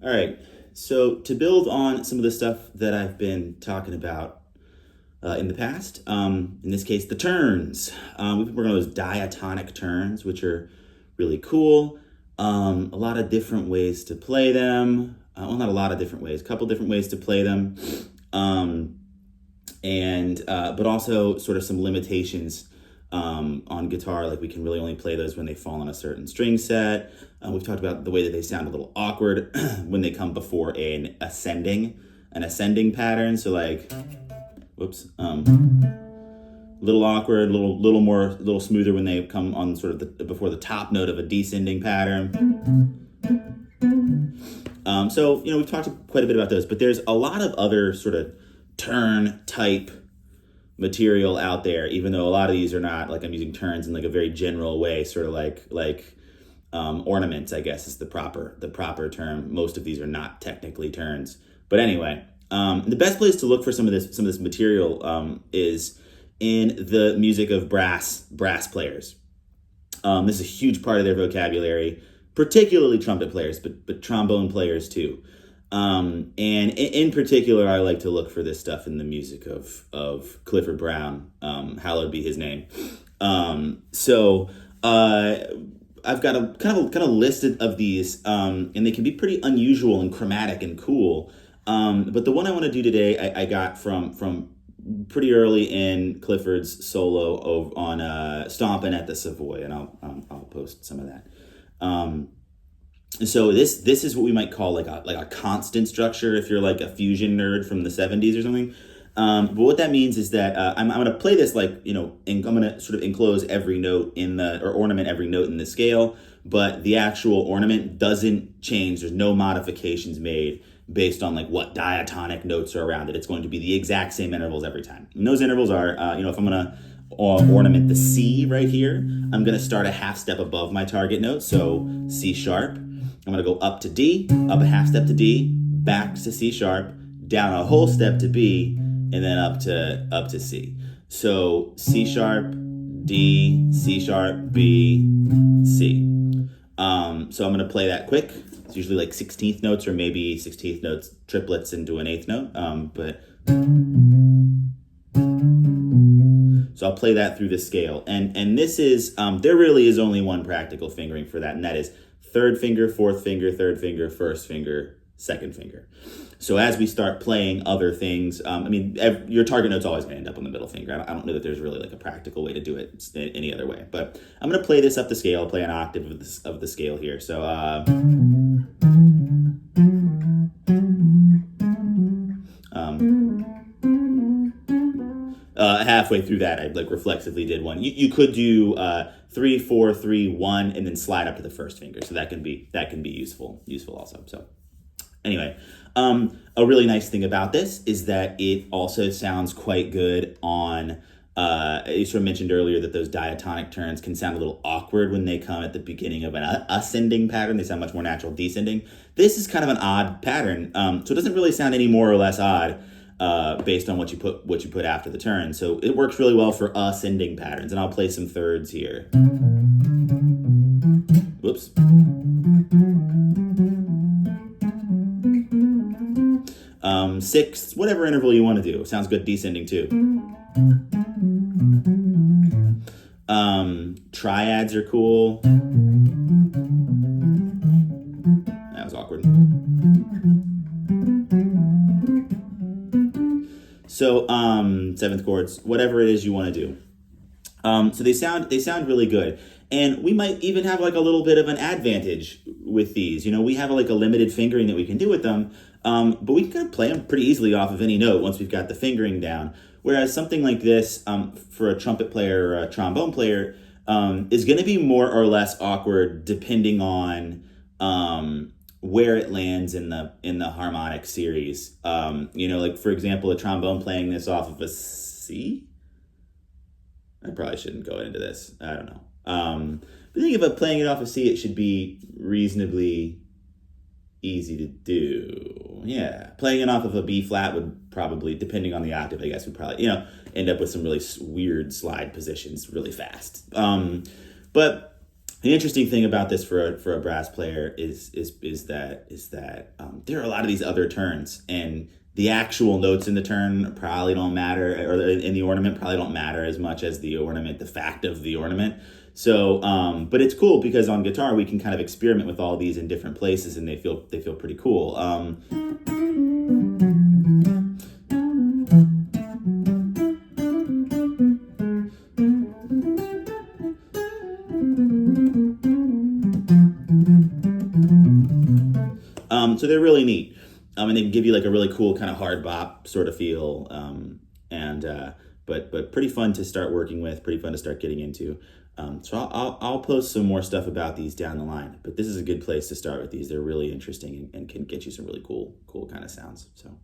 All right. So to build on some of the stuff that I've been talking about in the past, in this case, the turns. We've been working on those diatonic turns, which are really cool. A lot of different ways to play them. Well, not a lot of different ways, a couple different ways to play them. But also sort of some limitations on guitar, like we can really only play those when they fall on a certain string set. We've talked about the way that they sound a little awkward when they come before an ascending pattern. So like, whoops, little awkward, little smoother when they come on sort of before the top note of a descending pattern. So we've talked quite a bit about those, but there's a lot of other sort of turn type material out there, even though a lot of these are not, like I'm using turns in like a very general way, sort of like ornaments, I guess is the proper term. Most of these are not technically turns, but anyway, the best place to look for some of this material is in the music of brass players. This is a huge part of their vocabulary, particularly trumpet players, but trombone players too. And in particular, I like to look for this stuff in the music of Clifford Brown, hallowed be his name. I've got a kind of list of these, and they can be pretty unusual and chromatic and cool. But the one I want to do today, I got from pretty early in Clifford's solo on Stompin' at the Savoy, and I'll post some of that. So this is what we might call like a constant structure if you're like a fusion nerd from the 70s or something. But what that means is that I'm going to play this I'm going to sort of enclose every note or ornament every note in the scale, but the actual ornament doesn't change. There's no modifications made based on like what diatonic notes are around it. It's going to be the exact same intervals every time. And those intervals are, if I'm going to ornament the C right here, I'm going to start a half step above my target note. So C sharp. I'm going to go up to D, up a half step to D, back to C sharp, down a whole step to B, and then up to C. So C sharp, D, C sharp, B, C. So I'm going to play that quick. It's usually like 16th notes or maybe 16th notes triplets into an eighth note. So I'll play that through the scale. And this is, there really is only one practical fingering for that, and that is third finger, fourth finger, third finger, first finger, second finger. So as we start playing other things, your target note's always going to end up on the middle finger. I don't know that there's really like a practical way to do it any other way. But I'm going to play this up the scale. I'll play an octave of the scale here. So halfway through that, I like reflexively did one. You could do 3, 4, 3, 1, and then slide up to the first finger. So that can be useful also. So anyway, a really nice thing about this is that it also sounds quite good on. You sort of mentioned earlier that those diatonic turns can sound a little awkward when they come at the beginning of an ascending pattern. They sound much more natural descending. This is kind of an odd pattern, so it doesn't really sound any more or less odd based on what you put after the turn. So it works really well for ascending patterns, and I'll play some thirds here. Whoops. Sixths, whatever interval you want to do. Sounds good descending too. Triads are cool. That was awkward. So seventh chords, whatever it is you want to do. So they sound really good. And we might even have like a little bit of an advantage with these. We have like a limited fingering that we can do with them, but we can play them pretty easily off of any note once we've got the fingering down. Whereas something like this, for a trumpet player or a trombone player, is going to be more or less awkward depending on where it lands in the harmonic series. Like for example, a trombone playing this off of a C. I probably shouldn't go into this. I don't know. But I think if I'm playing it off of C, it should be reasonably easy to do. Yeah, playing it off of a B flat would probably, depending on the octave, I guess, would probably end up with some really weird slide positions really fast. But The interesting thing about this for a brass player is that there are a lot of these other turns, and the actual notes in the turn probably don't matter, or in the ornament probably don't matter as much as the ornament, the fact of the ornament. So, but it's cool because on guitar we can kind of experiment with all these in different places, and they feel pretty cool. So they're really neat, and they can give you like a really cool kind of hard bop sort of feel, and but pretty fun to start working with, pretty fun to start getting into. So I'll post some more stuff about these down the line, but this is a good place to start with these. They're really interesting and can get you some really cool kind of sounds. So.